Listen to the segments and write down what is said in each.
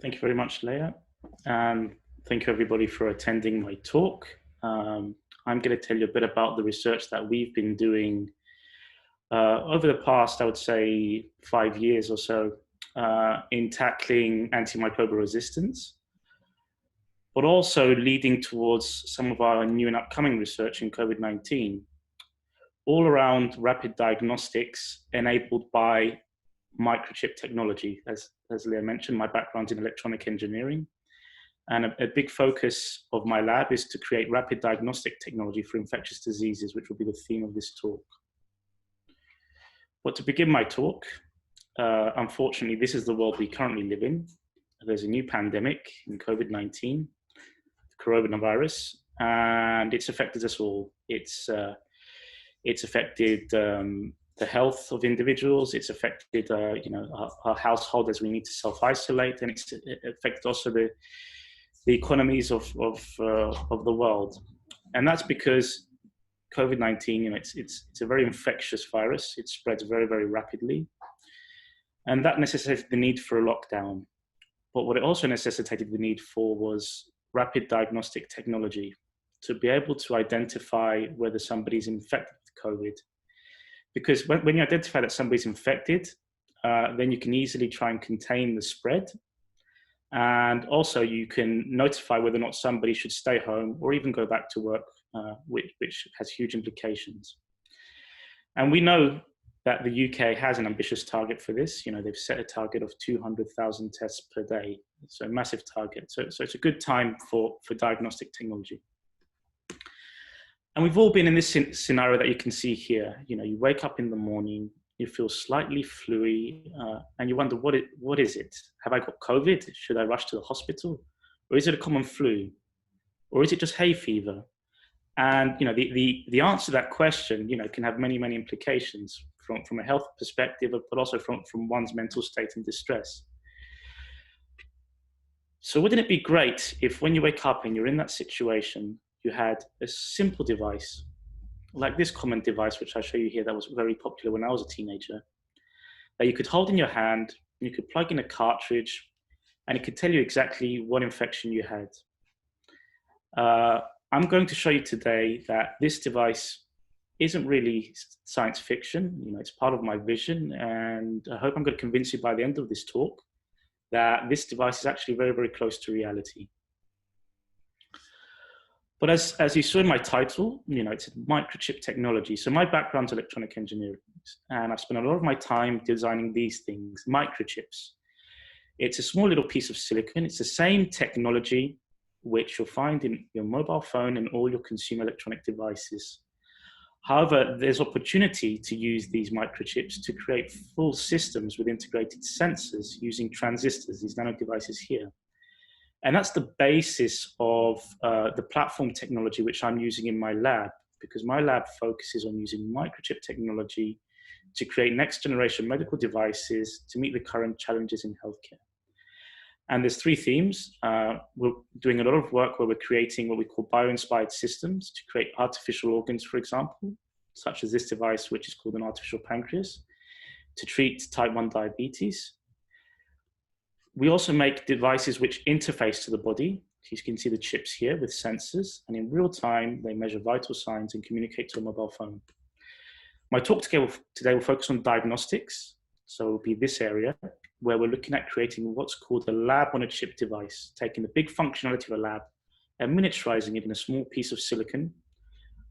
Thank you very much, Leah. And thank you everybody for attending my talk. I'm going to tell you a bit about the research that we've been doing over the past, I would say, 5 years or so in tackling antimicrobial resistance, but also leading towards some of our new and upcoming research in COVID-19, all around rapid diagnostics enabled by microchip technology. As Leah mentioned, my background's in electronic engineering, and a big focus of my lab is to create rapid diagnostic technology for infectious diseases, which will be the theme of this talk. But to begin my talk, unfortunately, this is the world we currently live in. There's a new pandemic in COVID-19, the coronavirus, and it's affected us all. It's affected the health of individuals. It's affected, our household as we need to self-isolate, and it's affected also the economies of the world. And that's because COVID-19, it's a very infectious virus. It spreads very, very rapidly, and that necessitated the need for a lockdown. But what it also necessitated the need for was rapid diagnostic technology to be able to identify whether somebody's infected with COVID. Because when you identify that somebody's infected, then you can easily try and contain the spread. And also you can notify whether or not somebody should stay home or even go back to work, which has huge implications. And we know that the UK has an ambitious target for this. They've set a target of 200,000 tests per day. So a massive target. So it's a good time for diagnostic technology. And we've all been in this scenario that you can see here. You wake up in the morning, you feel slightly fluey, and you wonder, what is it? Have I got COVID? Should I rush to the hospital? Or is it a common flu? Or is it just hay fever? And the answer to that question, can have many, many implications from a health perspective, but also from one's mental state and distress. So wouldn't it be great if when you wake up and you're in that situation, you had a simple device, like this common device, which I show you here, that was very popular when I was a teenager, that you could hold in your hand, you could plug in a cartridge, and it could tell you exactly what infection you had. I'm going to show you today that this device isn't really science fiction. It's part of my vision, and I hope I'm going to convince you by the end of this talk that this device is actually very, very close to reality. But as you saw in my title, it's microchip technology. So my background's electronic engineering, and I've spent a lot of my time designing these things, microchips. It's a small little piece of silicon. It's the same technology which you'll find in your mobile phone and all your consumer electronic devices. However, there's opportunity to use these microchips to create full systems with integrated sensors using transistors, these nano devices here. And that's the basis of the platform technology which I'm using in my lab, because my lab focuses on using microchip technology to create next generation medical devices to meet the current challenges in healthcare. And there's 3 themes. We're doing a lot of work where we're creating what we call bio-inspired systems to create artificial organs, for example, such as this device, which is called an artificial pancreas, to treat type 1 diabetes. We also make devices which interface to the body. You can see the chips here with sensors, and in real time, they measure vital signs and communicate to a mobile phone. My talk today will focus on diagnostics. So it'll be this area where we're looking at creating what's called a lab-on-a-chip device, taking the big functionality of a lab and miniaturizing it in a small piece of silicon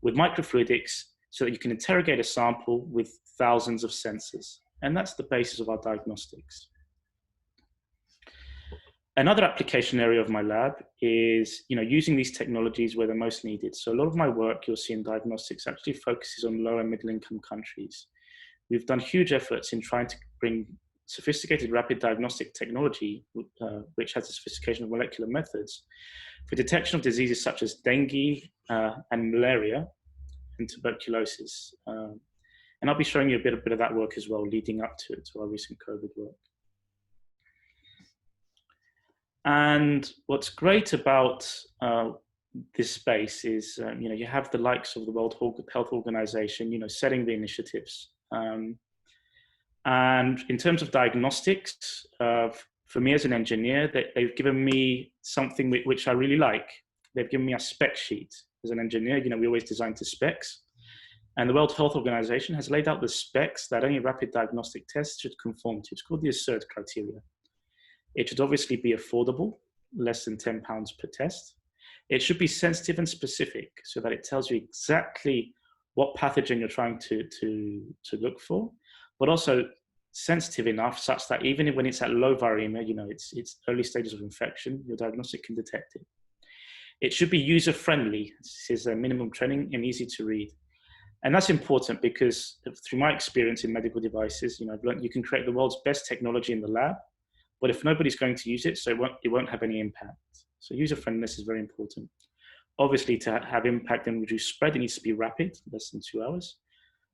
with microfluidics so that you can interrogate a sample with thousands of sensors. And that's the basis of our diagnostics. Another application area of my lab is using these technologies where they're most needed. So a lot of my work you'll see in diagnostics actually focuses on low and middle income countries. We've done huge efforts in trying to bring sophisticated rapid diagnostic technology, which has the sophistication of molecular methods, for detection of diseases such as dengue and malaria and tuberculosis. And I'll be showing you a bit of that work as well, leading up to our recent COVID work. And what's great about this space is, you have the likes of the World Health Organization, setting the initiatives. And in terms of diagnostics, for me as an engineer, they've given me something which I really like. They've given me a spec sheet. As an engineer, we always design to specs. And the World Health Organization has laid out the specs that any rapid diagnostic test should conform to. It's called the ASSERT criteria. It should obviously be affordable, less than £10 per test. It should be sensitive and specific so that it tells you exactly what pathogen you're trying to look for, but also sensitive enough such that even when it's at low viremia, it's early stages of infection, your diagnostic can detect it. It should be user-friendly. This is a minimum training and easy to read. And that's important because through my experience in medical devices, I've learned you can create the world's best technology in the lab, but if nobody's going to use it, so it won't have any impact. So user-friendliness is very important. Obviously, to have impact and reduce spread, it needs to be rapid, less than 2 hours.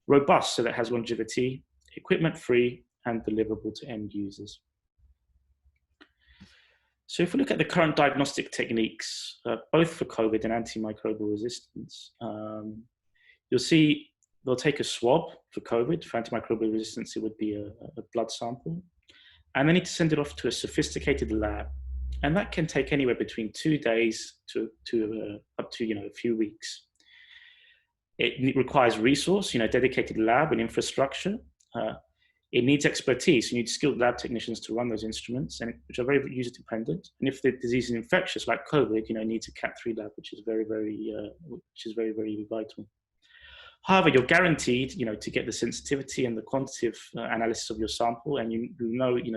Robust, so that it has longevity, equipment-free, and deliverable to end users. So if we look at the current diagnostic techniques, both for COVID and antimicrobial resistance, you'll see they'll take a swab for COVID. For antimicrobial resistance, it would be a blood sample. And they need to send it off to a sophisticated lab. And that can take anywhere between 2 days to up to a few weeks. It requires resource, dedicated lab and infrastructure. It needs expertise. You need skilled lab technicians to run those instruments, which are very user dependent. And if the disease is infectious, like COVID, it needs a Cat 3 lab, which is very, very vital. However, you're guaranteed, to get the sensitivity and the quantitative analysis of your sample, and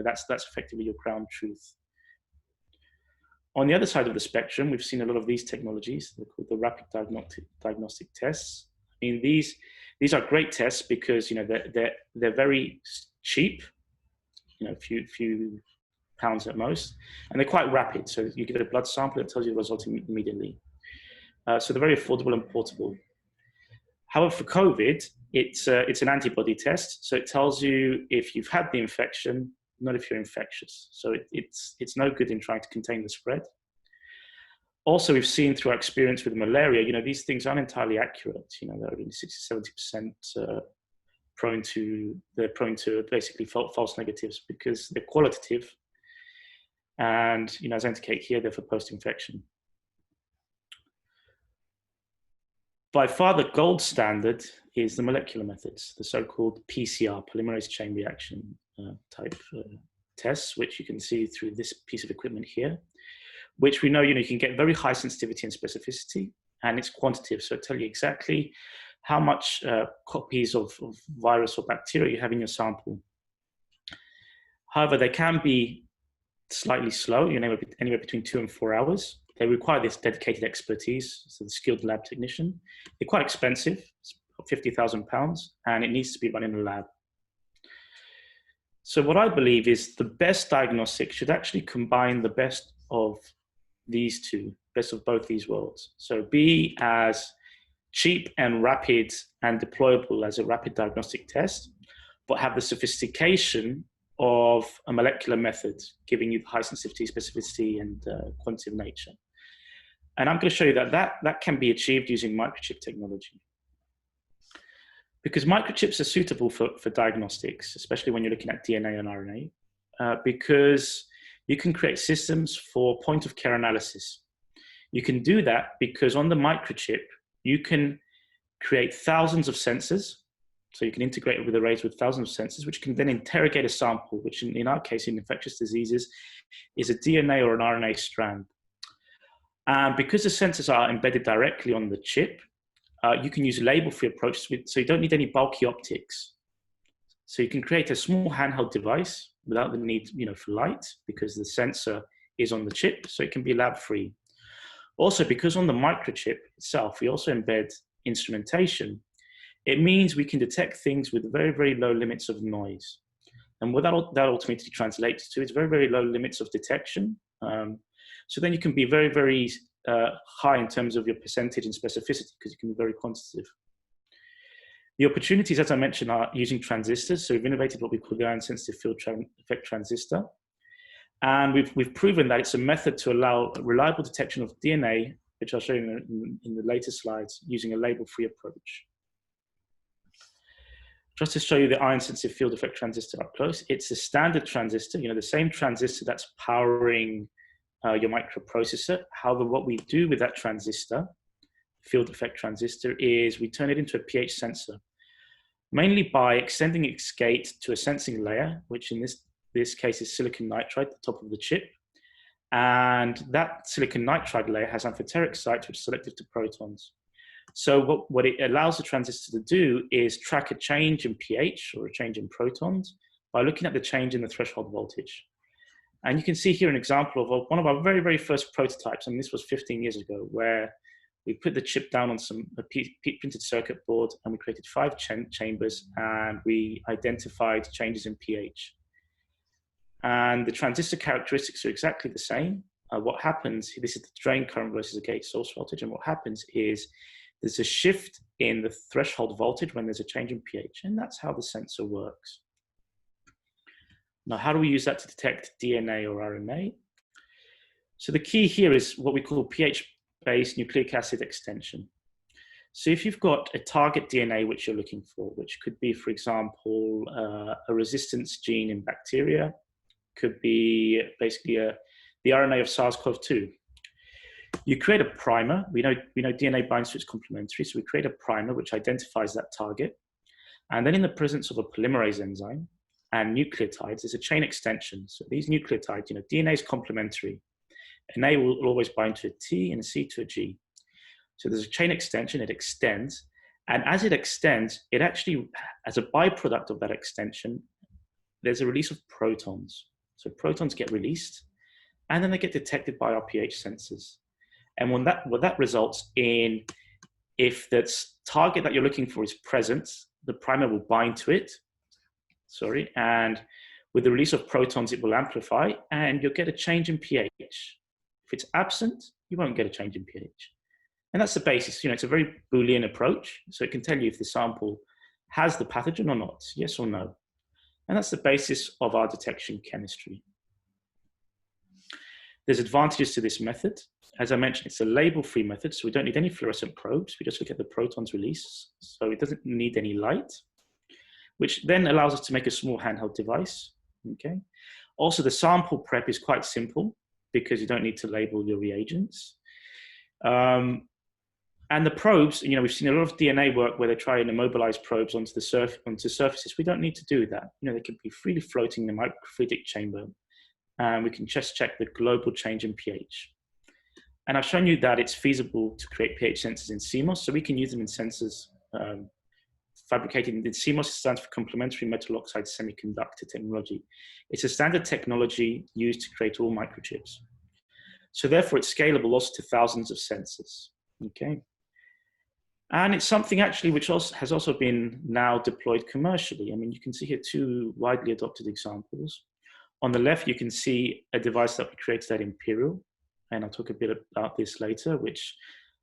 that's effectively your ground truth. On the other side of the spectrum, we've seen a lot of these technologies. They're called the rapid diagnostic tests. I mean, these are great tests because they're very cheap, a few pounds at most, and they're quite rapid. So you give it a blood sample, it tells you the result immediately. So they're very affordable and portable. However, for COVID, it's an antibody test, so it tells you if you've had the infection, not if you're infectious. So it's no good in trying to contain the spread. Also, we've seen through our experience with malaria, these things aren't entirely accurate. They're only 60–70% prone to basically false negatives because they're qualitative, and as I indicate here, they're for post-infection. By far, the gold standard is the molecular methods, the so-called PCR, polymerase chain reaction type tests, which you can see through this piece of equipment here, which we know, you can get very high sensitivity and specificity, and it's quantitative. So it tells you exactly how much copies of virus or bacteria you have in your sample. However, they can be slightly slow, anywhere between 2 and 4 hours. They require this dedicated expertise, so the skilled lab technician. They're quite expensive, it's £50,000, and it needs to be run in a lab. So what I believe is the best diagnostic should actually combine the best of these two, best of both these worlds. So be as cheap and rapid and deployable as a rapid diagnostic test, but have the sophistication of a molecular method, giving you high sensitivity, specificity, and quantitative nature. And I'm going to show you that can be achieved using microchip technology. Because microchips are suitable for diagnostics, especially when you're looking at DNA and RNA, because you can create systems for point-of-care analysis. You can do that because on the microchip, you can create thousands of sensors. So you can integrate it with arrays with thousands of sensors, which can then interrogate a sample, which in our case, in infectious diseases, is a DNA or an RNA strand. And because the sensors are embedded directly on the chip, you can use label-free approaches, so you don't need any bulky optics. So you can create a small handheld device without the need, for light, because the sensor is on the chip, so it can be lab-free. Also, because on the microchip itself, we also embed instrumentation, it means we can detect things with very, very low limits of noise. And what that ultimately translates to is very, very low limits of detection. So then you can be very, very high in terms of your percentage and specificity, because you can be very quantitative. The opportunities, as I mentioned, are using transistors. So we've innovated what we call the Ion-Sensitive Field Effect Transistor. And we've proven that it's a method to allow reliable detection of DNA, which I'll show you in the later slides, using a label-free approach. just to show you the ion-sensitive field effect transistor up close, it's a standard transistor, the same transistor that's powering your microprocessor. However, what we do with that transistor, field effect transistor, is we turn it into a pH sensor, mainly by extending its gate to a sensing layer, which in this case is silicon nitride, the top of the chip. And that silicon nitride layer has amphoteric sites which are selective to protons. So what it allows the transistor to do is track a change in pH or a change in protons by looking at the change in the threshold voltage. And you can see here an example of one of our very, very first prototypes, and this was 15 years ago, where we put the chip down on a printed circuit board, and we created 5 chambers, and we identified changes in pH. And the transistor characteristics are exactly the same. What happens, this is the drain current versus the gate source voltage, and what happens is there's a shift in the threshold voltage when there's a change in pH, and that's how the sensor works. Now, how do we use that to detect DNA or RNA? So the key here is what we call pH-based nucleic acid extension. So if you've got a target DNA which you're looking for, which could be, for example, a resistance gene in bacteria, could be basically the RNA of SARS-CoV-2. You create a primer. We know DNA binds to its complementary, so we create a primer which identifies that target. And then in the presence of a polymerase enzyme and nucleotides, there's a chain extension. So these nucleotides, DNA is complementary. An A will always bind to a T and a C to a G. So there's a chain extension, it extends. And as it extends, it actually, as a byproduct of that extension, there's a release of protons. So protons get released, and then they get detected by our pH sensors. And what that results in, if that target that you're looking for is present, the primer will bind to it, and with the release of protons, it will amplify, and you'll get a change in pH. If it's absent, you won't get a change in pH. And that's the basis. It's a very Boolean approach, so it can tell you if the sample has the pathogen or not, yes or no. And that's the basis of our detection chemistry. There's advantages to this method. As I mentioned, it's a label-free method, so we don't need any fluorescent probes. We just look at the protons release, so it doesn't need any light, which then allows us to make a small handheld device. Okay. Also, the sample prep is quite simple because you don't need to label your reagents. And the probes, we've seen a lot of DNA work where they try and immobilize probes onto surfaces. We don't need to do that. They can be freely floating in the microfluidic chamber, and we can just check the global change in pH. And I've shown you that it's feasible to create pH sensors in CMOS, so we can use them in sensors fabricated in CMOS. Stands for complementary metal oxide semiconductor technology. It's a standard technology used to create all microchips. So therefore, it's scalable also to thousands of sensors. Okay. And it's something actually which has also been now deployed commercially. You can see here 2 widely adopted examples. On the left, you can see a device that we created at Imperial, and I'll talk a bit about this later, which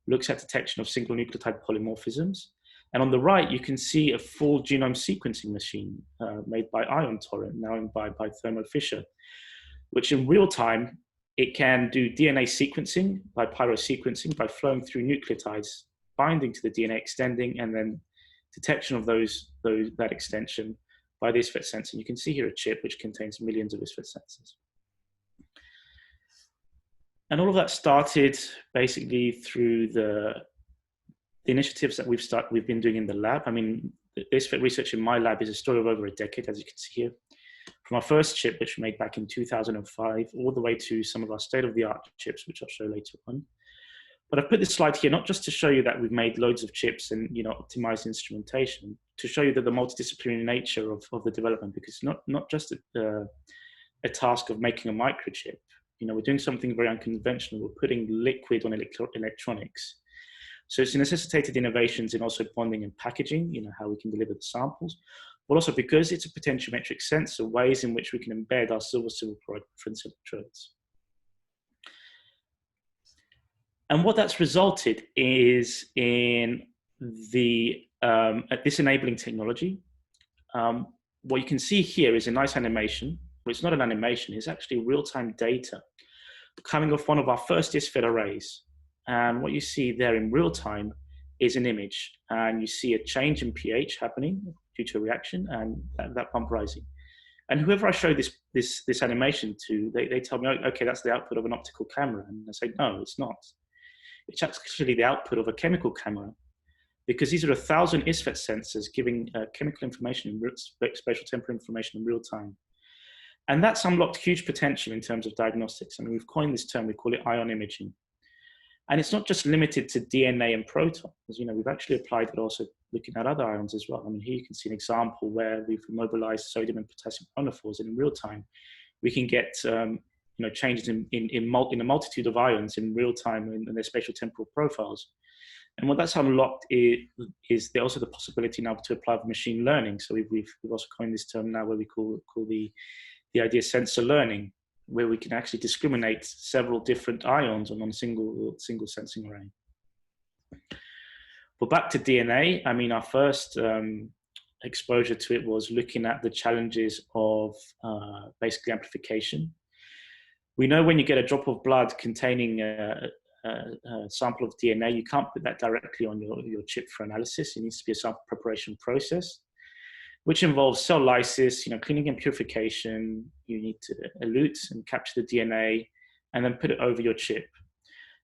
looks at detection of single nucleotide polymorphisms. And on the right, you can see a full genome sequencing machine made by Ion-Torrent, now owned by Thermo Fisher, which in real time, it can do DNA sequencing by pyrosequencing by flowing through nucleotides, binding to the DNA, extending, and then detection of that extension by the ISFET sensor. You can see here a chip which contains millions of ISFET sensors. And all of that started basically through the initiatives that we've been doing in the lab. The ISFET research in my lab is a story of over a decade, as you can see here. From our first chip, which we made back in 2005, all the way to some of our state-of-the-art chips, which I'll show later on. But I've put this slide here not just to show you that we've made loads of chips and optimized instrumentation, to show you that the multidisciplinary nature of the development, because it's not just a task of making a microchip. We're doing something very unconventional. We're putting liquid on electronics. So it's necessitated innovations in also bonding and packaging, how we can deliver the samples, but also because it's a potentiometric sensor, ways in which we can embed our silver chloride reference electrodes. And what that's resulted is in this enabling technology. What you can see here is a nice animation. Well, it's not an animation, it's actually real-time data coming off one of our first ISFET arrays. And what you see there in real time is an image, and you see a change in pH happening due to a reaction, and that pump rising. And whoever I show this animation to, they tell me, oh, okay, that's the output of an optical camera. And I say, no, it's not. It's actually the output of a chemical camera, because these are 1,000 ISFET sensors giving chemical information, spatial temperature information in real time. And that's unlocked huge potential in terms of diagnostics. I mean, we've coined this term, we call it ion imaging. And it's not just limited to DNA and protons. You know, we've actually applied it also looking at other ions as well. I mean, here you can see an example where we've mobilized sodium and potassium ionophores, and in real time, we can get you know, changes in a multitude of ions in real time in their spatial temporal profiles. And what that's unlocked is there also the possibility now to apply machine learning. So we've also coined this term now where we call the idea sensor learning, where we can actually discriminate several different ions on a single sensing array. But back to DNA, I mean, our first exposure to it was looking at the challenges of basically amplification. We know when you get a drop of blood containing a sample of DNA, you can't put that directly on your chip for analysis. It needs to be a sample preparation process, which involves cell lysis, you know, cleaning and purification. You need to elute and capture the DNA and then put it over your chip.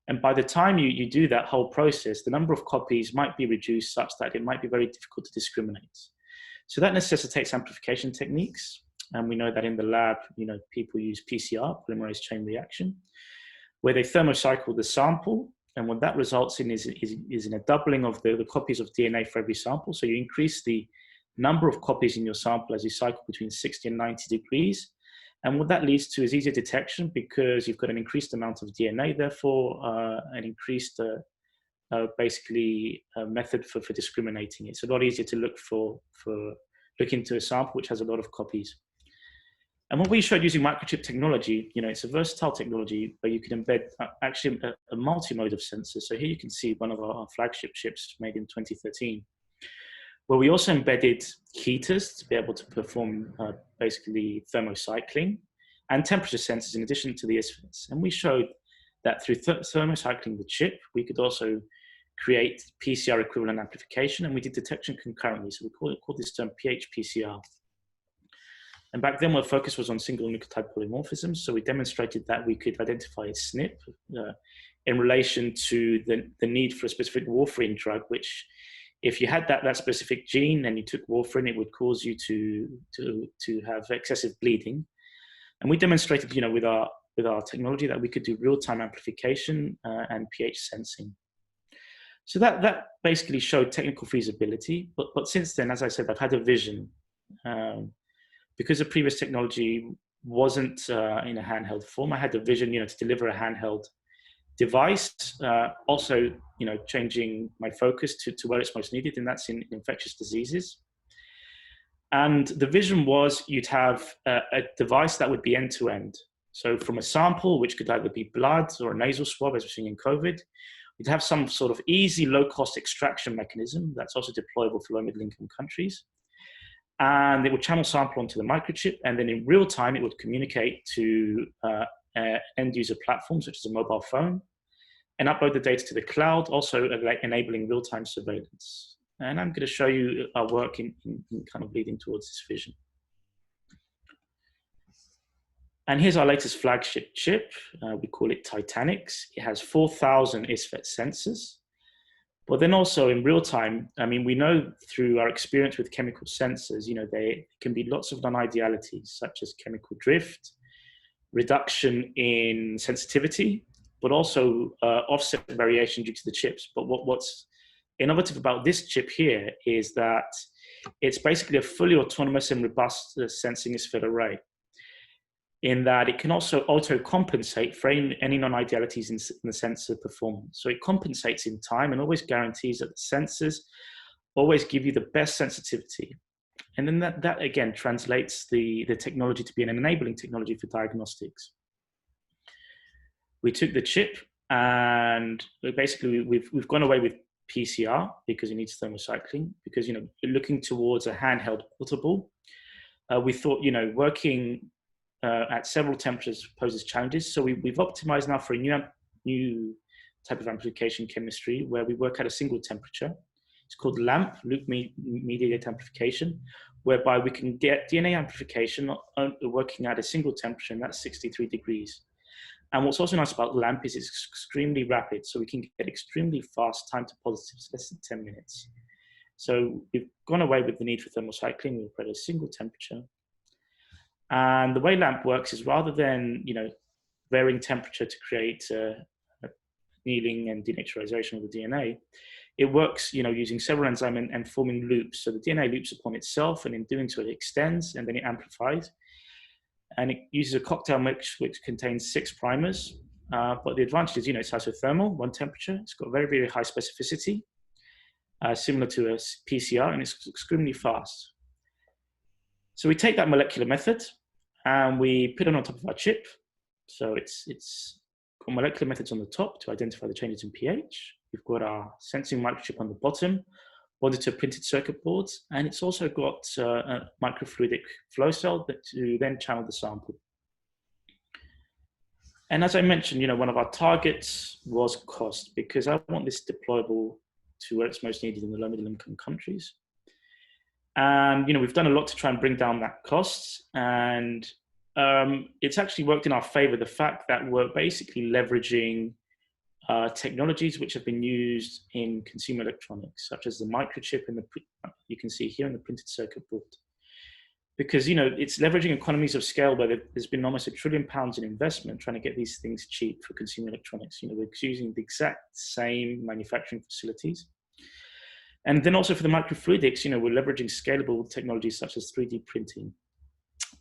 And by the time you do that whole process, the number of copies might be reduced such that it might be very difficult to discriminate. So that necessitates amplification techniques. And we know that in the lab, you know, people use PCR, polymerase chain reaction, where they thermocycle the sample. And what that results in is in a doubling of the copies of DNA for every sample. So you increase the number of copies in your sample as you cycle between 60 and 90 degrees. And what that leads to is easier detection, because you've got an increased amount of DNA, therefore an increased basically method for discriminating it. It's a lot easier to look into a sample which has a lot of copies. And what we showed using Microchip Technology, you know, it's a versatile technology where you can embed actually a multi-mode of sensors. So here you can see one of our flagship chips made in 2013, where we also embedded heaters to be able to perform basically thermocycling and temperature sensors in addition to the ISFETs. And we showed that through thermocycling the chip, we could also create PCR equivalent amplification, and we did detection concurrently. So we call this term PHPCR. And back then, our focus was on single nucleotide polymorphisms. So we demonstrated that we could identify a SNP in relation to the need for a specific warfarin drug, which, if you had that specific gene and you took warfarin, it would cause you to have excessive bleeding. And we demonstrated, you know, with our technology that we could do real-time amplification and pH sensing. So that basically showed technical feasibility. But since then, as I said, I've had a vision. Because the previous technology wasn't in a handheld form, I had a vision, you know, to deliver a handheld device, also, you know, changing my focus to where it's most needed, and that's in infectious diseases. And the vision was you'd have a device that would be end-to-end. So from a sample, which could either be blood or a nasal swab, as we're seeing in COVID, you'd have some sort of easy, low-cost extraction mechanism that's also deployable for low-middle-income countries. And it would channel sample onto the microchip, and then in real time, it would communicate to end-user platforms, such as a mobile phone, and upload the data to the cloud, also enabling real-time surveillance. And I'm going to show you our work in kind of leading towards this vision. And here's our latest flagship chip. We call it Titanics. It has 4,000 ISFET sensors. But then also in real time, I mean, we know through our experience with chemical sensors, you know, there can be lots of non-idealities, such as chemical drift, reduction in sensitivity, but also offset variation due to the chips. But what's innovative about this chip here is that it's basically a fully autonomous and robust sensing ISFET array, in that it can also auto-compensate for any non-idealities in the sensor performance. So it compensates in time and always guarantees that the sensors always give you the best sensitivity. And then that again translates the technology to be an enabling technology for diagnostics. We took the chip and basically we've gone away with PCR because it needs thermocycling, because, you know, looking towards a handheld portable, we thought, you know, working at several temperatures poses challenges. So we've optimized now for a new type of amplification chemistry where we work at a single temperature. It's called LAMP, loop mediated amplification, whereby we can get DNA amplification working at a single temperature, and that's 63 degrees. And what's also nice about LAMP is it's extremely rapid, so we can get extremely fast time to positives, less than 10 minutes. So we've gone away with the need for thermal cycling. We've got a single temperature. And the way LAMP works is rather than, varying temperature to create annealing and denaturization of the DNA, it works, using several enzymes and forming loops. So the DNA loops upon itself, and in doing so, it extends and then it amplifies. And it uses a cocktail mix which contains 6 primers. But the advantage is, it's isothermal, 1 temperature. It's got very, very high specificity, similar to a PCR, and it's extremely fast. So we take that molecular method and we put it on top of our chip. So it's got molecular methods on the top to identify the changes in pH. We've got our sensing microchip on the bottom, bonded to printed circuit boards, and it's also got a microfluidic flow cell to then channel the sample. And as I mentioned, one of our targets was cost, because I want this deployable to where it's most needed in the low middle income countries. And we've done a lot to try and bring down that cost, and it's actually worked in our favor, the fact that we're basically leveraging technologies which have been used in consumer electronics, such as the microchip and you can see here in the printed circuit board. Because it's leveraging economies of scale where there's been almost £1 trillion in investment trying to get these things cheap for consumer electronics. We're using the exact same manufacturing facilities. And then also for the microfluidics, we're leveraging scalable technologies such as 3D printing.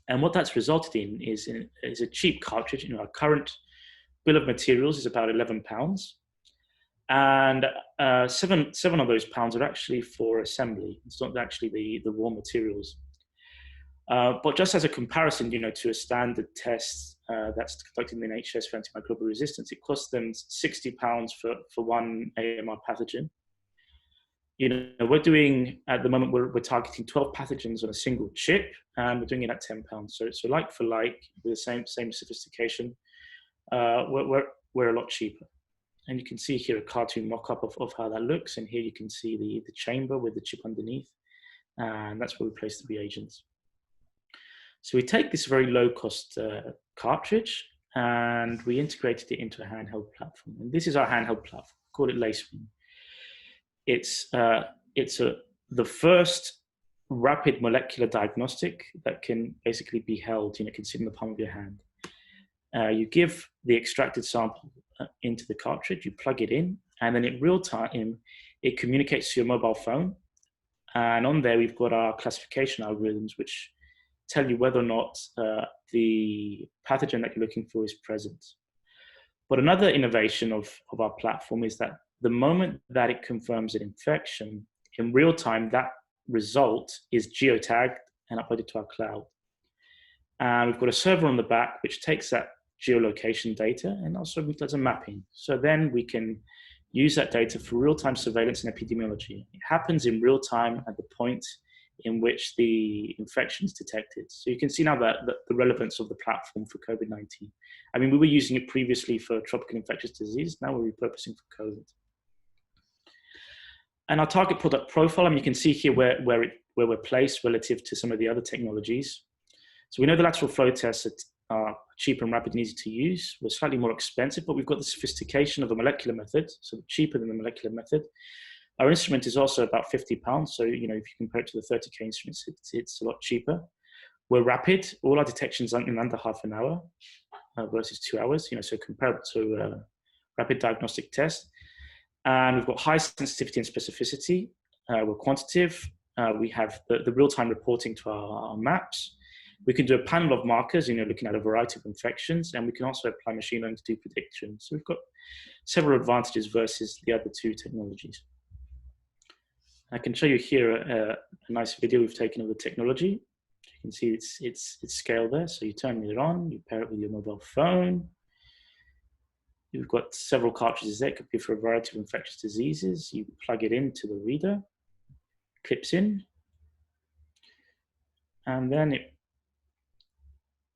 And what that's resulted in is a cheap cartridge. Our current bill of materials is about £11. And seven of those pounds are actually for assembly. It's not actually the raw materials. But just as a comparison, to a standard test that's conducted in the NHS for antimicrobial resistance, it costs them £60 for one AMR pathogen. We're doing, at the moment, we're targeting 12 pathogens on a single chip, and we're doing it at £10. So like for like, with the same sophistication, we're a lot cheaper. And you can see here a cartoon mock-up of how that looks. And here you can see the chamber with the chip underneath, and that's where we place the reagents. So we take this very low-cost cartridge, and we integrated it into a handheld platform. And this is our handheld platform. We call it LaceWing. It's the first rapid molecular diagnostic that can basically be held, can sit in the palm of your hand. You give the extracted sample into the cartridge, you plug it in, and then in real time, it communicates to your mobile phone. And on there, we've got our classification algorithms, which tell you whether or not the pathogen that you're looking for is present. But another innovation of our platform is that the moment that it confirms an infection, in real time, that result is geotagged and uploaded to our cloud. And we've got a server on the back which takes that geolocation data and also does a mapping. So then we can use that data for real-time surveillance and epidemiology. It happens in real time at the point in which the infection is detected. So you can see now that the relevance of the platform for COVID-19. I mean, we were using it previously for tropical infectious disease. Now we're repurposing for COVID. And our target product profile, and you can see here where we're placed relative to some of the other technologies. So we know the lateral flow tests are cheap and rapid and easy to use. We're slightly more expensive, but we've got the sophistication of a molecular method, so cheaper than the molecular method. Our instrument is also about £50. So, if you compare it to the 30K instruments, it's a lot cheaper. We're rapid. All our detections are in under half an hour versus 2 hours, so comparable to a rapid diagnostic test. And we've got high sensitivity and specificity. We're quantitative. We have the real-time reporting to our maps. We can do a panel of markers, looking at a variety of infections, and we can also apply machine learning to do predictions. So we've got several advantages versus the other two technologies. I can show you here a nice video we've taken of the technology. You can see its scale there. So you turn it on, you pair it with your mobile phone. You've got several cartridges there. It could be for a variety of infectious diseases. You plug it into the reader, clips in, and then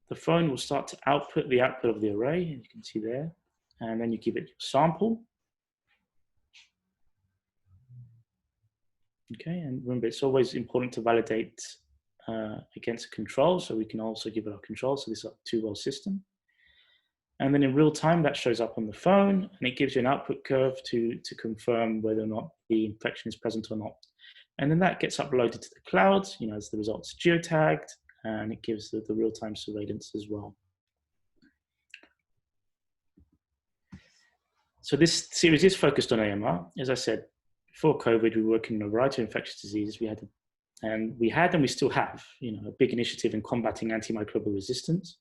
the phone will start to output the output of the array, you can see there, and then you give it your sample. Okay, and remember, it's always important to validate against a control, so we can also give it our control. So this is our 2-well system. And then in real time, that shows up on the phone, and it gives you an output curve to confirm whether or not the infection is present or not. And then that gets uploaded to the cloud, as the results are geotagged, and it gives the real-time surveillance as well. So this series is focused on AMR. As I said, before COVID, we were working on a variety of infectious diseases. And we still have, a big initiative in combating antimicrobial resistance.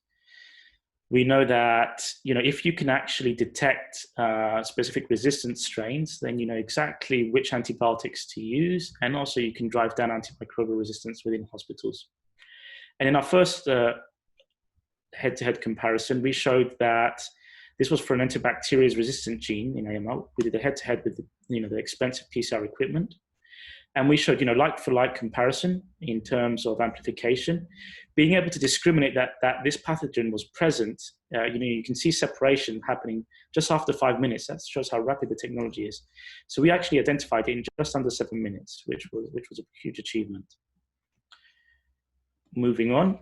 We know that, if you can actually detect specific resistant strains, then you know exactly which antibiotics to use, and also you can drive down antimicrobial resistance within hospitals. And in our first head-to-head comparison, we showed that this was for an antibacterial resistant gene in AMR. We did a head-to-head with the expensive PCR equipment. And we showed, like-for-like comparison in terms of amplification, being able to discriminate that this pathogen was present. You can see separation happening just after 5 minutes. That shows how rapid the technology is. So we actually identified it in just under 7 minutes, which was a huge achievement. Moving on,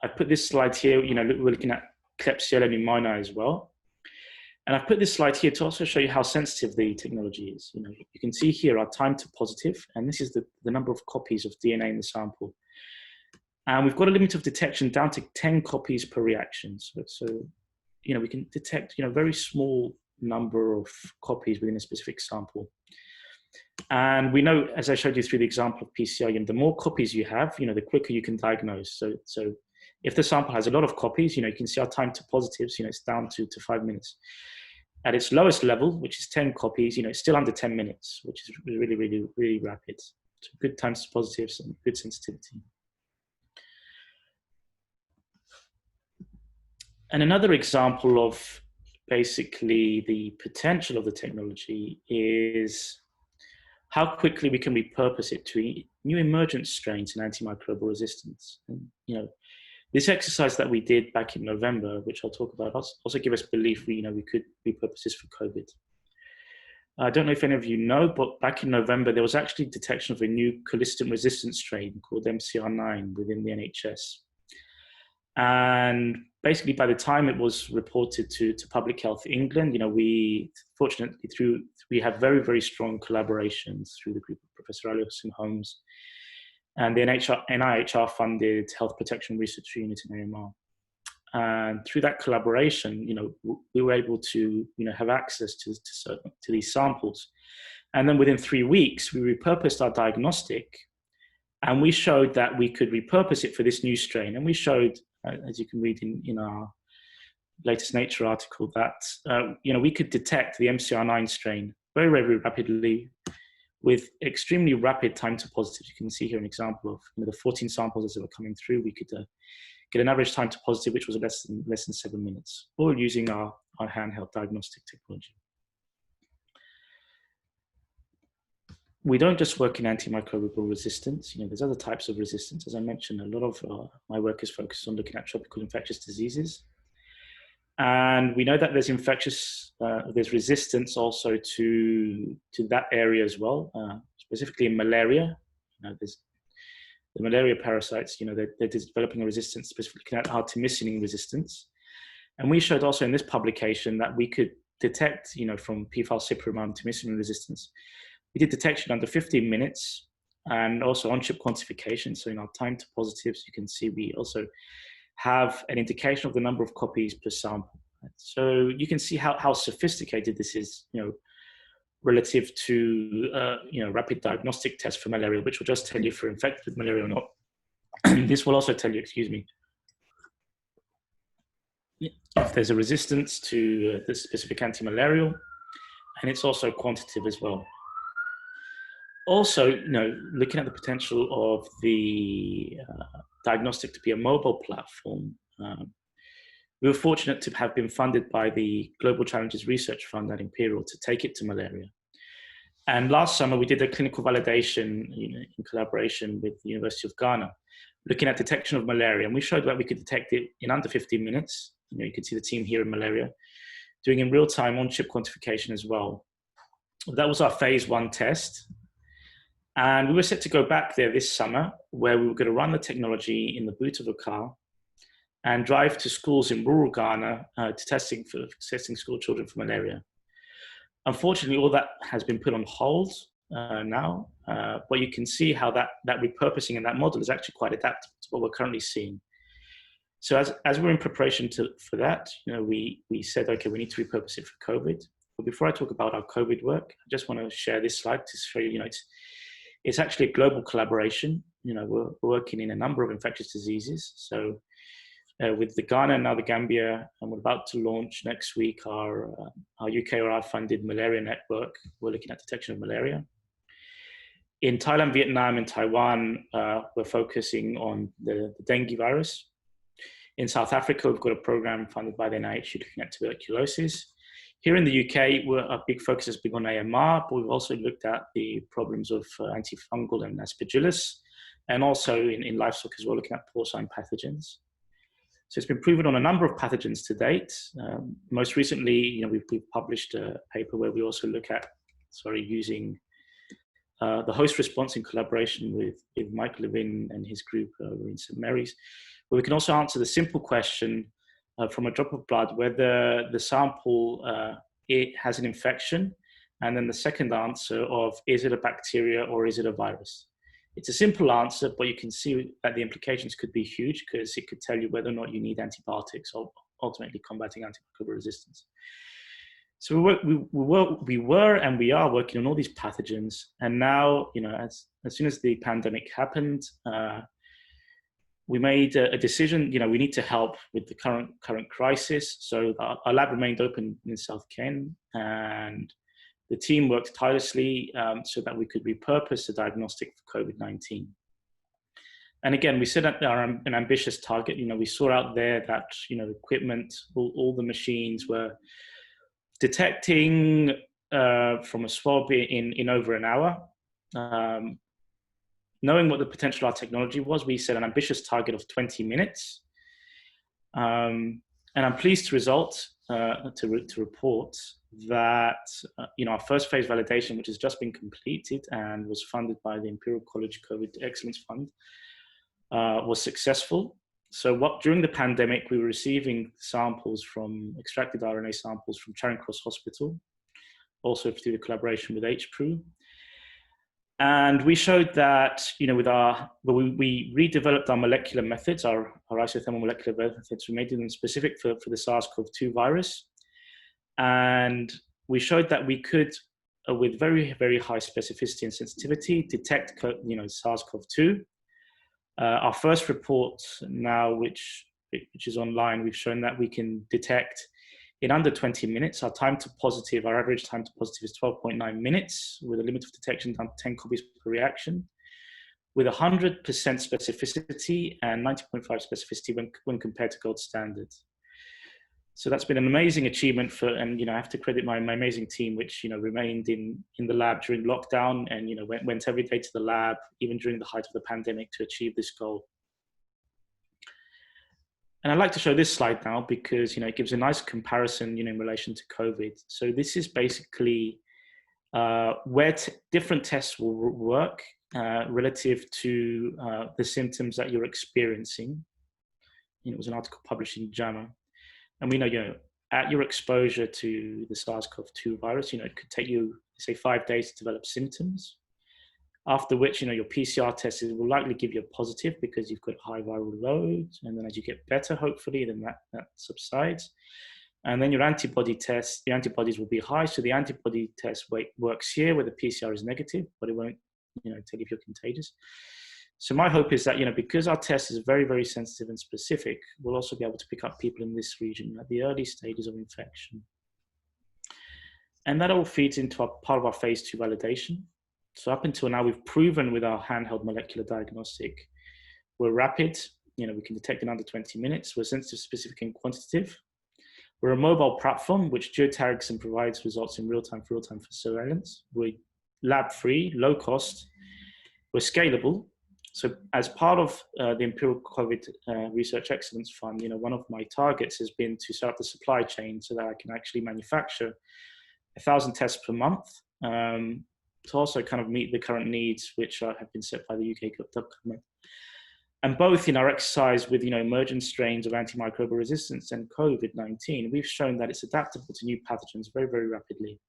I put this slide here. We're looking at Klebsiella pneumoniae as well. And I've put this slide here to also show you how sensitive the technology is. You can see here our time to positive, and this is the number of copies of DNA in the sample. And we've got a limit of detection down to 10 copies per reaction. So we can detect, very small number of copies within a specific sample. And we know, as I showed you through the example of PCR, the more copies you have, the quicker you can diagnose. So if the sample has a lot of copies, you can see our time to positives, it's down to 5 minutes. At its lowest level, which is 10 copies, it's still under 10 minutes, which is really, really, really rapid. So good times to positives and good sensitivity. And another example of basically the potential of the technology is how quickly we can repurpose it to new emergent strains and antimicrobial resistance. And, this exercise that we did back in November, which I'll talk about, also give us belief we could repurpose this for COVID. I don't know if any of you know, but back in November, there was actually detection of a new colistin-resistant strain called MCR9 within the NHS. And basically, by the time it was reported to Public Health England, fortunately, we have very, very strong collaborations through the group of Professor Alios and Holmes and the NIHR-funded Health Protection Research Unit in AMR. And through that collaboration, we were able to, have access to these samples. And then within 3 weeks, we repurposed our diagnostic, and we showed that we could repurpose it for this new strain. And we showed, as you can read in our latest Nature article, that we could detect the MCR9 strain very, very rapidly with extremely rapid time to positive. You can see here an example of the 14 samples as they were coming through. We could get an average time to positive, which was less than 7 minutes, all using our handheld diagnostic technology. We don't just work in antimicrobial resistance. There's other types of resistance. As I mentioned, a lot of my work is focused on looking at tropical infectious diseases. And we know that there's resistance also to that area as well, specifically in malaria. There's the malaria parasites, they're developing a resistance specifically at artemisinin resistance. And we showed also in this publication that we could detect, from p-falciparum artemisinin resistance. We did detection under 15 minutes and also on-chip quantification. So in our time to positives, you can see we also have an indication of the number of copies per sample. So you can see how sophisticated this is, relative to rapid diagnostic tests for malaria, which will just tell you if you're infected with malaria or not. This will also tell you, if there's a resistance to the specific antimalarial, and it's also quantitative as well. Also, looking at the potential of the diagnostic to be a mobile platform, we were fortunate to have been funded by the Global Challenges Research Fund at Imperial to take it to malaria. And last summer, we did a clinical validation in collaboration with the University of Ghana, looking at detection of malaria. And we showed that we could detect it in under 15 minutes. You can see the team here in malaria, doing in real time on-chip quantification as well. That was our phase 1 test. And we were set to go back there this summer, where we were going to run the technology in the boot of a car and drive to schools in rural Ghana to testing school children for malaria. Unfortunately, all that has been put on hold now, but you can see how that repurposing in that model is actually quite adapted to what we're currently seeing. So as we're in preparation for that, we said, okay, we need to repurpose it for COVID. But before I talk about our COVID work, I just want to share this slide to show you, it's actually a global collaboration. We're working in a number of infectious diseases. So with the Ghana and now the Gambia, and we're about to launch next week our UKRI-funded malaria network. We're looking at detection of malaria. In Thailand, Vietnam, and Taiwan, we're focusing on the dengue virus. In South Africa, we've got a program funded by the NIH looking at tuberculosis. Here in the UK, our big focus has been on AMR, but we've also looked at the problems of antifungal and aspergillus, and also in livestock as well, looking at porcine pathogens. So it's been proven on a number of pathogens to date. Most recently, we've published a paper where we also look at, using the host response in collaboration with Mike Levin and his group over in St. Mary's, where we can also answer the simple question from a drop of blood, whether the sample it has an infection, and then the second answer of, is it a bacteria or is it a virus? It's a simple answer, but you can see that the implications could be huge, because it could tell you whether or not you need antibiotics or ultimately combating antimicrobial resistance. So we were and we are working on all these pathogens, and now, as soon as the pandemic happened, we made a decision. We need to help with the current crisis. So our lab remained open in South Ken, and the team worked tirelessly so that we could repurpose the diagnostic for COVID-19. And again, we set up an ambitious target. We saw out there that equipment, all the machines were detecting from a swab in over an hour. Knowing what the potential of our technology was, we set an ambitious target of 20 minutes. And I'm pleased to report that our first phase validation, which has just been completed and was funded by the Imperial College COVID Excellence Fund, was successful. So during the pandemic, we were receiving extracted RNA samples from Charing Cross Hospital, also through the collaboration with HPRU. And we showed that, we redeveloped our molecular methods, our isothermal molecular methods. We made them specific for the SARS-CoV-2 virus. And we showed that we could, with very, very high specificity and sensitivity, detect, SARS-CoV-2. Our first report now, which is online, we've shown that we can detect in under 20 minutes. Our average time to positive is 12.9 minutes, with a limit of detection down to 10 copies per reaction, with 100% specificity and 90.5 specificity when compared to gold standard. So that's been an amazing achievement and I have to credit my amazing team, which remained in the lab during lockdown, and went every day to the lab, even during the height of the pandemic, to achieve this goal. And I'd like to show this slide now because, it gives a nice comparison, in relation to COVID. So this is basically where different tests will work relative to the symptoms that you're experiencing. It was an article published in JAMA. And we know, at your exposure to the SARS-CoV-2 virus, it could take you, say, 5 days to develop symptoms. After which, your PCR test will likely give you a positive because you've got high viral load. And then as you get better, hopefully, then that subsides. And then your antibody test, the antibodies will be high. So the antibody test works here where the PCR is negative, but it won't, tell you if you're contagious. So my hope is that, because our test is very, very sensitive and specific, we'll also be able to pick up people in this region at the early stages of infection. And that all feeds into part of our phase 2 validation. So up until now, we've proven with our handheld molecular diagnostic, we're rapid, we can detect in under 20 minutes. We're sensitive, specific, and quantitative. We're a mobile platform which geotags and provides results in real time for surveillance. We're lab-free, low cost. We're scalable. So as part of the Imperial COVID Research Excellence Fund, one of my targets has been to set up the supply chain so that I can actually manufacture 1,000 tests per month. to also kind of meet the current needs which have been set by the UK government. And both in our exercise with emergent strains of antimicrobial resistance and COVID-19, we've shown that it's adaptable to new pathogens very, very rapidly.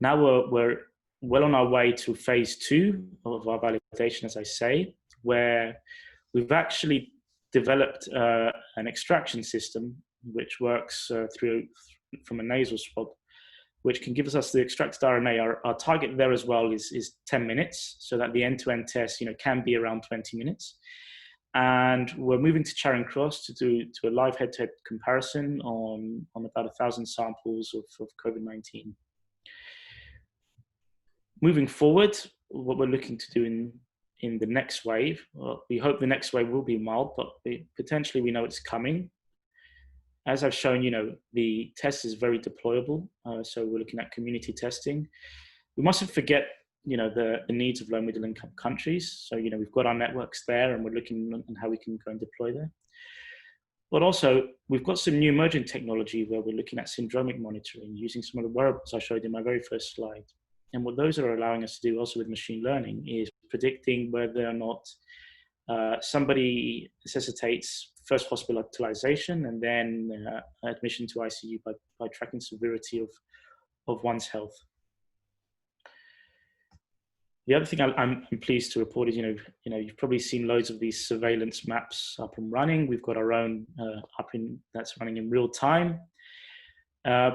Now we're well on our way to phase 2 of our validation, as I say, where we've actually developed an extraction system which works from a nasal swab, which can give us the extracted RNA. Our target there as well is 10 minutes, so that the end-to-end test can be around 20 minutes. And we're moving to Charing Cross to do a live head-to-head comparison on about 1,000 samples of COVID-19. Moving forward, what we're looking to do in the next wave, well, we hope the next wave will be mild, but potentially we know it's coming. As I've shown, the test is very deployable. So we're looking at community testing. We mustn't forget, the needs of low middle income countries. So, we've got our networks there and we're looking at how we can go and deploy there. But also, we've got some new emerging technology where we're looking at syndromic monitoring using some of the wearables I showed in my very first slide. And what those are allowing us to do also with machine learning is predicting whether or not somebody necessitates first hospitalization and then admission to ICU by tracking severity of one's health. The other thing I'm pleased to report is, you've probably seen loads of these surveillance maps up and running. We've got our own that's running in real time.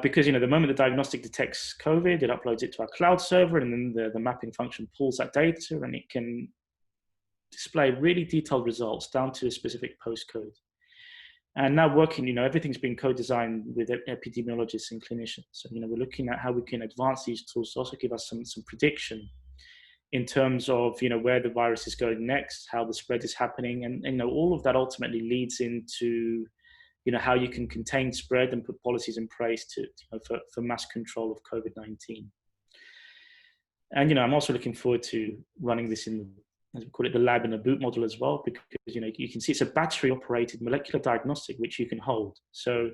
Because the moment the diagnostic detects COVID, it uploads it to our cloud server, and then the mapping function pulls that data, and it can display really detailed results down to a specific postcode. And now working, everything's been co-designed with epidemiologists and clinicians. So we're looking at how we can advance these tools to also give us some prediction in terms of where the virus is going next, how the spread is happening, and all of that ultimately leads into how you can contain spread and put policies in place for mass control of COVID-19. And I'm also looking forward to running this in, as we call it, the lab in a boot model as well, because you can see it's a battery-operated molecular diagnostic which you can hold. So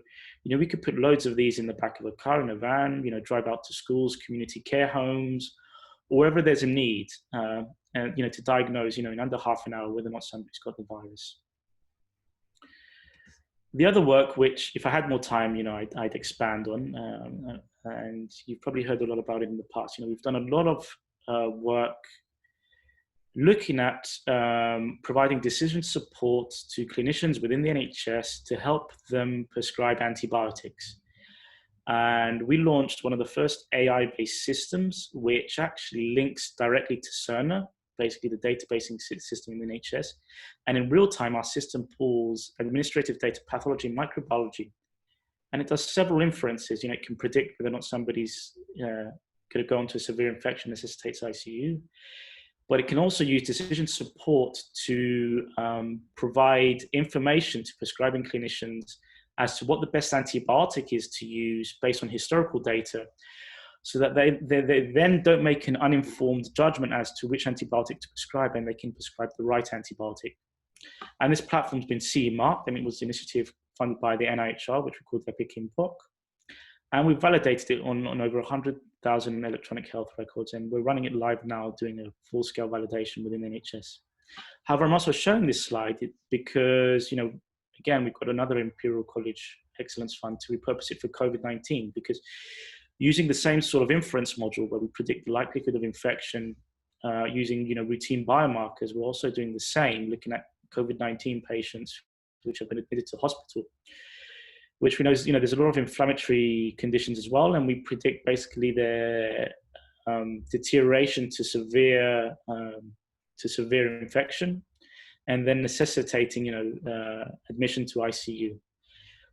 we could put loads of these in the back of a car, in a van, drive out to schools, community care homes, or wherever there's a need, and to diagnose in under half an hour whether or not somebody's got the virus. The other work, which if I had more time, I'd expand on, and you've probably heard a lot about it in the past. We've done a lot of work looking at providing decision support to clinicians within the NHS to help them prescribe antibiotics. And we launched one of the first AI-based systems, which actually links directly to Cerner, basically the databasing system in the NHS. And in real time, our system pulls administrative data, pathology, and microbiology. And it does several inferences. It can predict whether or not somebody's going to go into a severe infection, necessitates ICU. But it can also use decision support to provide information to prescribing clinicians as to what the best antibiotic is to use based on historical data, so that they then don't make an uninformed judgment as to which antibiotic to prescribe, and they can prescribe the right antibiotic. And this platform's been CE marked, and it was an initiative funded by the NIHR, which we called EPIC IMPOC. And we validated it on over 100,000 electronic health records, and we're running it live now, doing a full-scale validation within the NHS. However, I'm also showing this slide because, again, we've got another Imperial College Excellence Fund to repurpose it for COVID-19, because using the same sort of inference module where we predict the likelihood of infection using routine biomarkers, we're also doing the same, looking at COVID-19 patients which have been admitted to hospital, which we know is, there's a lot of inflammatory conditions as well, and we predict basically their deterioration to severe infection, and then necessitating admission to ICU.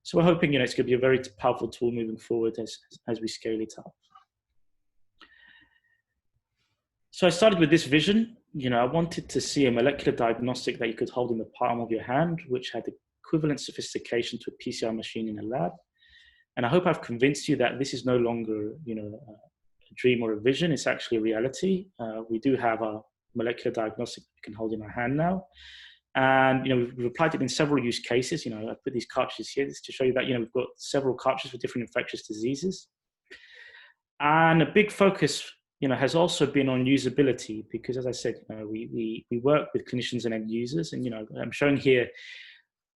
So we're hoping it's going to be a very powerful tool moving forward as we scale it up. So I started with this vision. I wanted to see a molecular diagnostic that you could hold in the palm of your hand, which had equivalent sophistication to a PCR machine in a lab. And I hope I've convinced you that this is no longer a dream or a vision. It's actually a reality. We do have a molecular diagnostic that we can hold in our hand now. And we've applied it in several use cases. I put these cartridges here to show you that we've got several cartridges for different infectious diseases. And a big focus, has also been on usability, because as I said, we work with clinicians and end users, and I'm showing here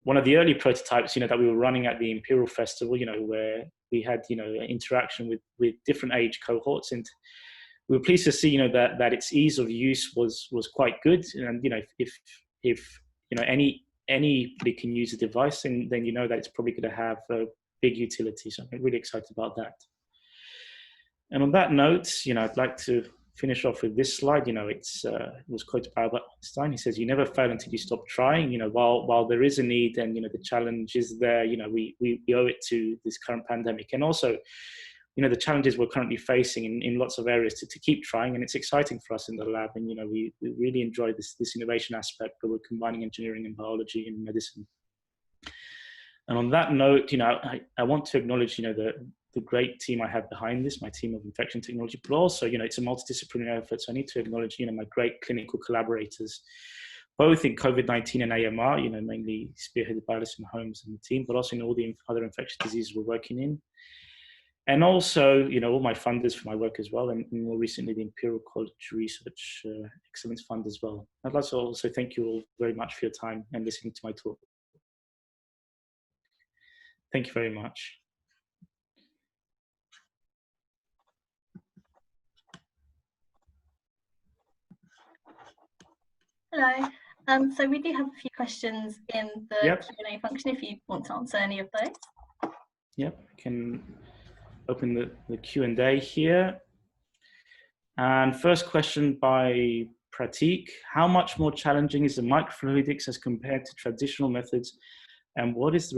one of the early prototypes, that we were running at the Imperial Festival, where we had, interaction with different age cohorts, and we were pleased to see, that its ease of use was quite good, and if anybody can use the device, then that it's probably going to have a big utility. So I'm really excited about that. And on that note, I'd like to finish off with this slide. It was quoted by Albert Einstein. He says, "You never fail until you stop trying." While there is a need, and the challenge is there. We owe it to this current pandemic, and also, the challenges we're currently facing in lots of areas to keep trying. And it's exciting for us in the lab, and we really enjoy this innovation aspect where we're combining engineering and biology and medicine. And on that note, I want to acknowledge, the great team I have behind this, my team of infection technology, but also, it's a multidisciplinary effort. So I need to acknowledge, my great clinical collaborators, both in COVID-19 and AMR, mainly spearheaded by Alison Holmes and the team, but also in all the other infectious diseases we're working in. And also, all my funders for my work as well, and more recently, the Imperial College Research Excellence Fund as well. I'd like to also thank you all very much for your time and listening to my talk. Thank you very much. Hello. So we do have a few questions in the Q&A function if you want to answer any of those. Yep, I can open the Q&A here. And first question by Pratik: how much more challenging is the microfluidics as compared to traditional methods, and what is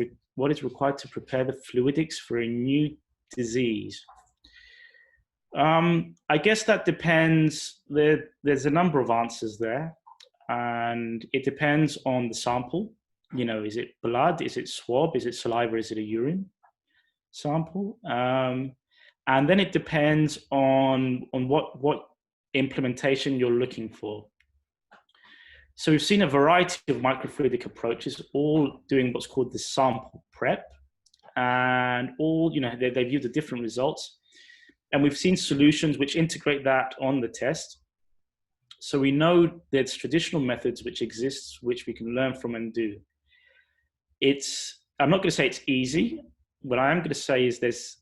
required to prepare the fluidics for a new disease? I guess that depends. There's a number of answers there. And it depends on the sample. Is it blood? Is it swab? Is it saliva? Is it a urine sample? And then it depends on what implementation you're looking for. So we've seen a variety of microfluidic approaches, all doing what's called the sample prep, and all they've used the different results. And we've seen solutions which integrate that on the test. So we know there's traditional methods which exist, which we can learn from and do. I'm not going to say it's easy. What I am going to say is there's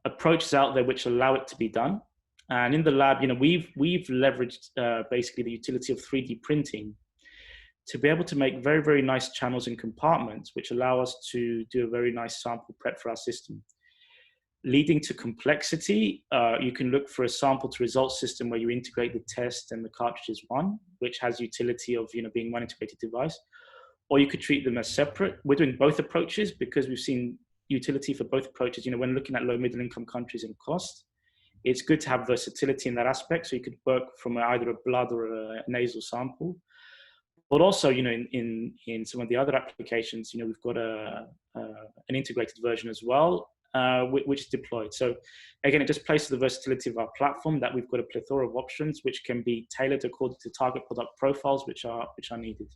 approaches out there which allow it to be done. And in the lab, we've leveraged basically the utility of 3D printing to be able to make very, very nice channels and compartments, which allow us to do a very nice sample prep for our system. Leading to complexity, you can look for a sample to result system where you integrate the test and the cartridge as one, which has utility of being one integrated device. Or you could treat them as separate. We're doing both approaches because we've seen utility for both approaches. When looking at low middle income countries and cost, it's good to have versatility in that aspect. So you could work from either a blood or a nasal sample. But also, in some of the other applications, we've got an integrated version as well, which is deployed. So again, it just plays to the versatility of our platform, that we've got a plethora of options which can be tailored according to target product profiles which are needed.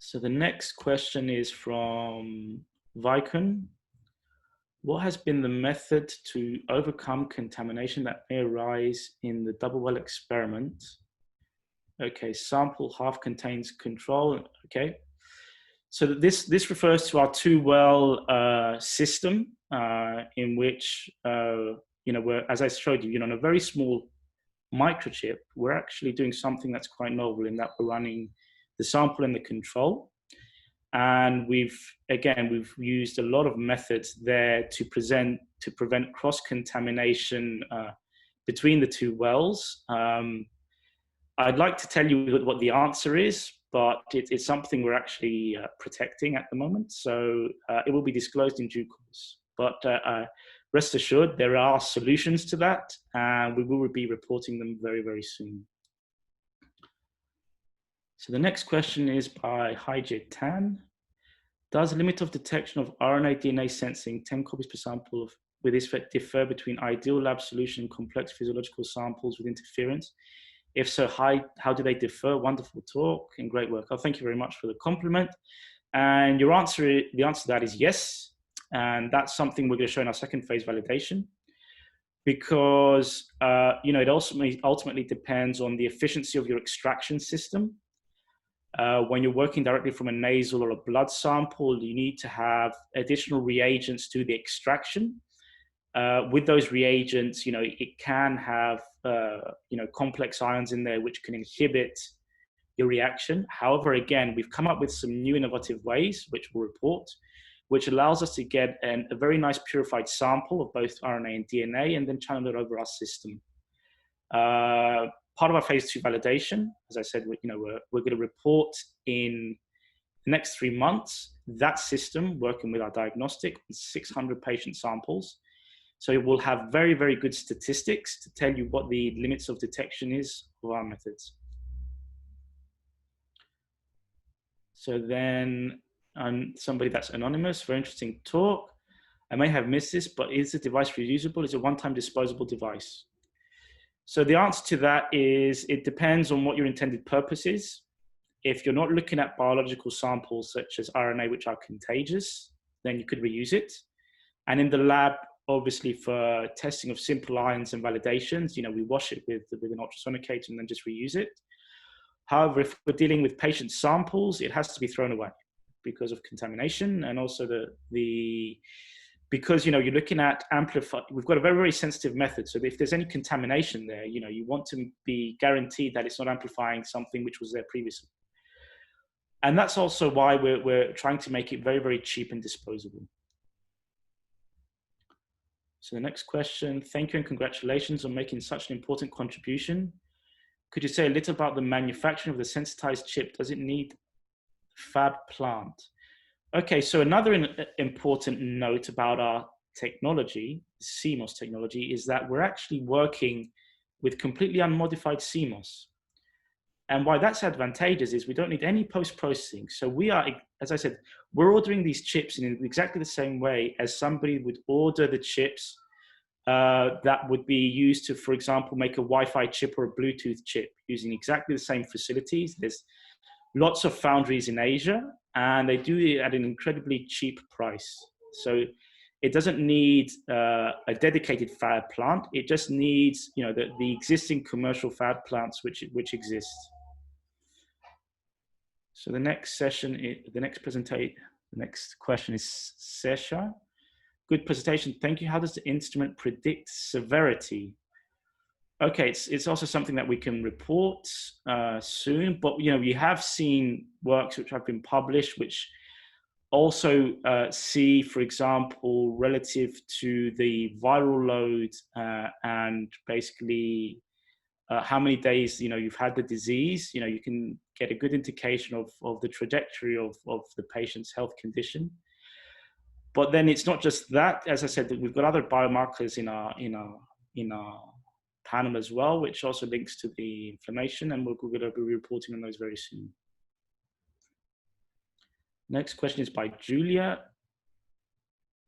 So the next question is from Vicon. What has been the method to overcome contamination that may arise in the double well experiment? Okay, sample half contains control. Okay. So this refers to our two-well system in which, we're, as I showed you, on a very small microchip, we're actually doing something that's quite novel in that we're running the sample and the control. And we've used a lot of methods there to prevent cross-contamination between the two wells. I'd like to tell you what the answer is, but it's something we're actually protecting at the moment. So it will be disclosed in due course. But rest assured, there are solutions to that, and we will be reporting them very, very soon. So the next question is by Haijie Tan. Does limit of detection of RNA DNA sensing 10 copies per sample with ISFET differ between ideal lab solution and complex physiological samples with interference? If so, how do they differ? Wonderful talk and great work. Oh, thank you very much for the compliment. And the answer to that is yes. And that's something we're going to show in our second phase validation, because it ultimately depends on the efficiency of your extraction system. When you're working directly from a nasal or a blood sample, you need to have additional reagents to the extraction. With those reagents, it can have complex ions in there which can inhibit your reaction. However, again, we've come up with some new innovative ways, which we'll report, which allows us to get a very nice purified sample of both RNA and DNA and then channel it over our system. Part of our phase 2 validation, as I said, we're going to report in the next 3 months that system working with our diagnostic with 600 patient samples. So it will have very, very good statistics to tell you what the limits of detection is of our methods. So then somebody that's anonymous, very interesting talk. I may have missed this, but is the device reusable? Is it a one-time disposable device? So the answer to that is it depends on what your intended purpose is. If you're not looking at biological samples such as RNA, which are contagious, then you could reuse it. And in the lab, obviously for testing of simple ions and validations, we wash it with an ultrasonicator and then just reuse it. However, if we're dealing with patient samples, it has to be thrown away because of contamination, and also because you're looking at amplify. We've got a very, very sensitive method, so if there's any contamination there, you want to be guaranteed that it's not amplifying something which was there previously. And that's also why we're trying to make it very, very cheap and disposable. So the next question: thank you and congratulations on making such an important contribution. Could you say a little about the manufacturing of the sensitized chip? Does it need fab plant? Okay, so another important note about our technology, CMOS technology, is that we're actually working with completely unmodified CMOS. And why that's advantageous is we don't need any post-processing. So we are, as I said, we're ordering these chips in exactly the same way as somebody would order the chips that would be used to, for example, make a Wi-Fi chip or a Bluetooth chip using exactly the same facilities. There's lots of foundries in Asia, and they do it at an incredibly cheap price. So it doesn't need a dedicated fab plant. It just needs, the existing commercial fab plants which exist. So the next session, the next question is Sesha. Good presentation. Thank you. How does the instrument predict severity? Okay, it's also something that we can report soon, but we have seen works which have been published which also see, for example, relative to the viral load and basically how many days you've had the disease. You can get a good indication of the trajectory of the patient's health condition. But then it's not just that. As I said, that we've got other biomarkers in our panel as well, which also links to the inflammation, and we're going to be reporting on those very soon. Next question is by Julia.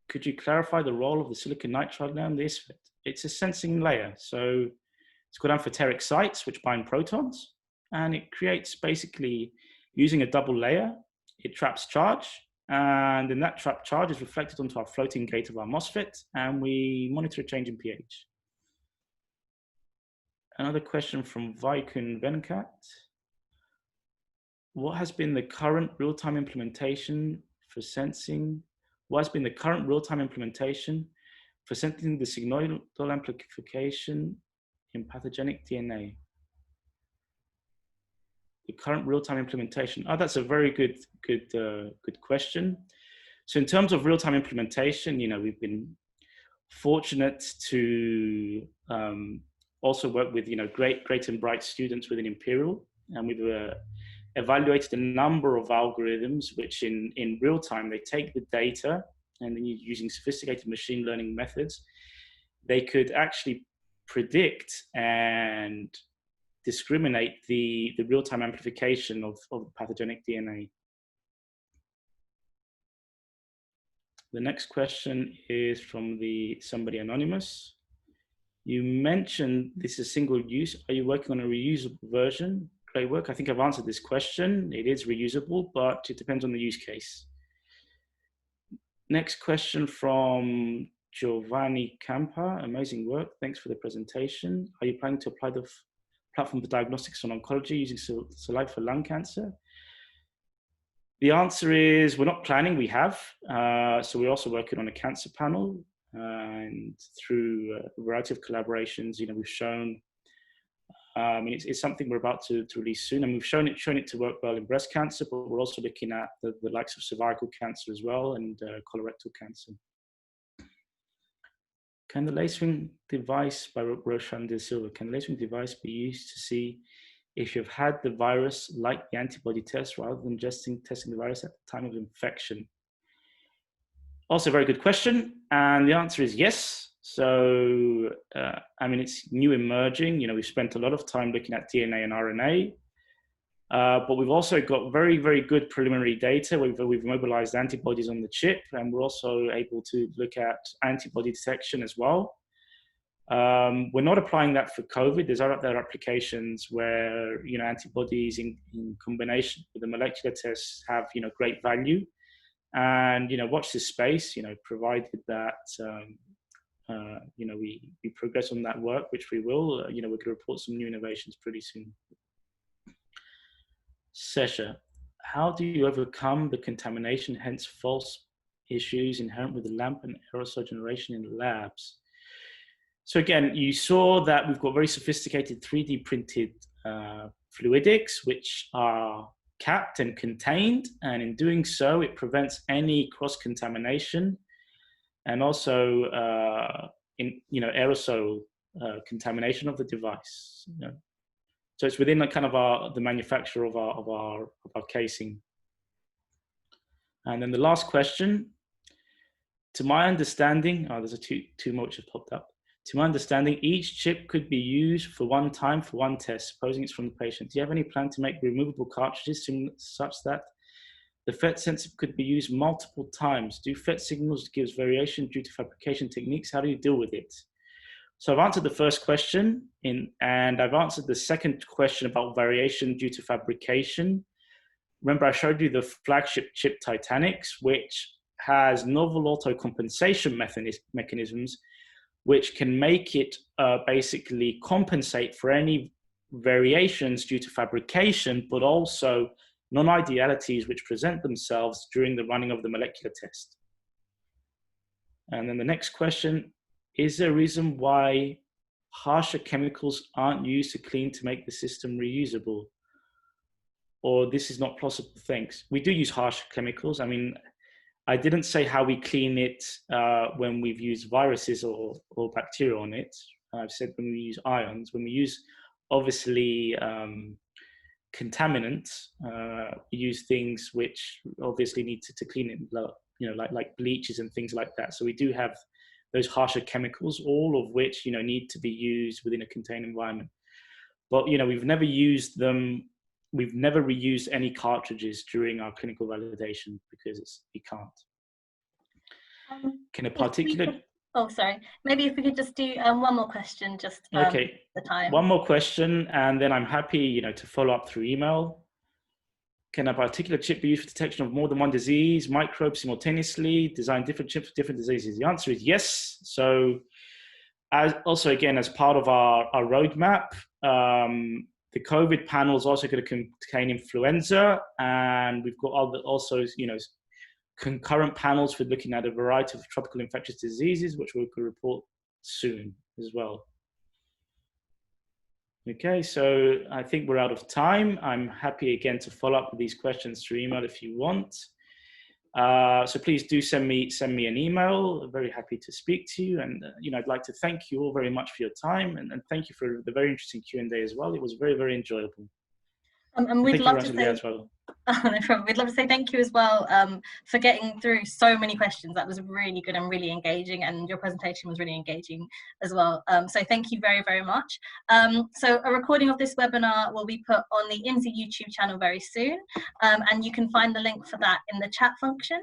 Could you clarify the role of the silicon nitride layer on the ISFET? It's a sensing layer. So it's got amphoteric sites which bind protons, and it creates, basically, using a double layer, it traps charge, and then that trapped charge is reflected onto our floating gate of our MOSFET, and we monitor a change in pH. Another question from Vaikun Venkat. What has been the current real-time implementation for sensing? What has been the current real-time implementation for sensing the signal amplification in pathogenic DNA? The current real-time implementation. Oh, that's a very good question. So in terms of real-time implementation, we've been fortunate to also work with great and bright students within Imperial, and we've evaluated a number of algorithms which in real time they take the data, and then using sophisticated machine learning methods, they could actually predict and discriminate the real-time amplification of pathogenic DNA. The next question is from somebody anonymous. You mentioned this is single use. Are you working on a reusable version? Great work. I think I've answered this question. It is reusable, but it depends on the use case. Next question from Giovanni Campa. Amazing work. Thanks for the presentation. Are you planning to apply the platform for diagnostics on oncology using saliva for lung cancer? The answer is we're not planning, we have. So we're also working on a cancer panel, and through a variety of collaborations, we've shown, it's something we're about to release soon, and we've shown it to work well in breast cancer, but we're also looking at the likes of cervical cancer as well, and colorectal cancer. Can the lasering device by Roshan De Silva, can the lasering device be used to see if you've had the virus like the antibody test rather than just testing the virus at the time of infection? Also a very good question, and the answer is yes. So, it's new emerging. We've spent a lot of time looking at DNA and RNA, but we've also got very, very good preliminary data. We've mobilized antibodies on the chip, and we're also able to look at antibody detection as well. We're not applying that for COVID. There's other applications where, antibodies in combination with the molecular tests have, great value. And, watch this space, provided that, we progress on that work, which we will, we could report some new innovations pretty soon. Sesha, how do you overcome the contamination, hence false issues inherent with the lamp and aerosol generation in labs? So again, you saw that we've got very sophisticated 3D printed fluidics, which are capped and contained, and in doing so, it prevents any cross-contamination, and also aerosol contamination of the device. So it's within the manufacture of our casing. And then the last question, to my understanding, there's two more which have popped up. To my understanding, each chip could be used for one time for one test, supposing it's from the patient. Do you have any plan to make removable cartridges such that the FET sensor could be used multiple times? Do FET signals give variation due to fabrication techniques? How do you deal with it? So I've answered the first question, and I've answered the second question about variation due to fabrication. Remember, I showed you the flagship chip Titanics, which has novel auto-compensation mechanisms, which can make it basically compensate for any variations due to fabrication, but also non-idealities which present themselves during the running of the molecular test. And then the next question, is there a reason why harsher chemicals aren't used to clean to make the system reusable? Or this is not possible? Thanks. We do use harsher chemicals. I didn't say how we clean it when we've used viruses or bacteria on it. I've said when we use ions, when we use obviously contaminants, we use things which obviously need to clean it, like bleaches and things like that. So we do have those harsher chemicals, all of which need to be used within a contained environment. But we've never used them. We've never reused any cartridges during our clinical validation because we can't. Can a particular... Oh, sorry. Maybe if we could just do one more question, just okay. The time. One more question, and then I'm happy, to follow up through email. Can a particular chip be used for detection of more than one disease, microbes simultaneously, design different chips for different diseases? The answer is yes. So, as part of our roadmap, the COVID panel is also going to contain influenza, and we've got also concurrent panels for looking at a variety of tropical infectious diseases, which we could report soon as well. Okay, so I think we're out of time. I'm happy again to follow up with these questions through email if you want. So please do send me an email. I'm very happy to speak to you, and I'd like to thank you all very much for your time, and thank you for the very interesting Q&A as well. It was very, very enjoyable. And we'd love to say, as well. No problem. We'd love to say thank you as well for getting through so many questions. That was really good and really engaging, and your presentation was really engaging as well. So thank you very, very much. So a recording of this webinar will be put on the IMSE YouTube channel very soon, and you can find the link for that in the chat function.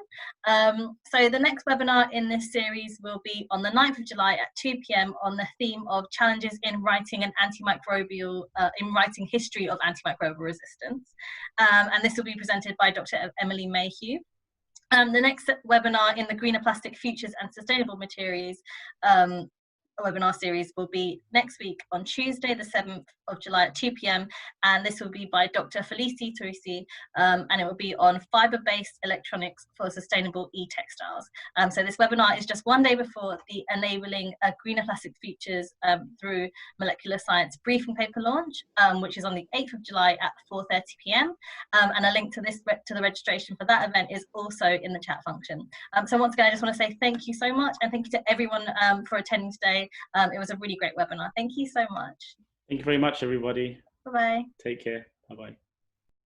So the next webinar in this series will be on the 9th of July at 2 p.m. on the theme of challenges in writing an antimicrobial, in writing history of antimicrobial resistance. And this will be presented by Dr. Emily Mayhew. The next webinar in the Greener Plastic Futures and Sustainable Materials webinar series will be next week on Tuesday, the 7th of July at 2 p.m. And this will be by Dr. Felici Turisi, and it will be on fiber-based electronics for sustainable e-textiles. So this webinar is just one day before the Enabling Greener Plastic Futures through Molecular Science briefing paper launch, which is on the 8th of July at 4:30 p.m. And a link to the registration for that event is also in the chat function. So once again, I just want to say thank you so much, and thank you to everyone for attending today. It was a really great webinar. Thank you so much. Thank you very much, everybody. Bye-bye. Take care. Bye-bye.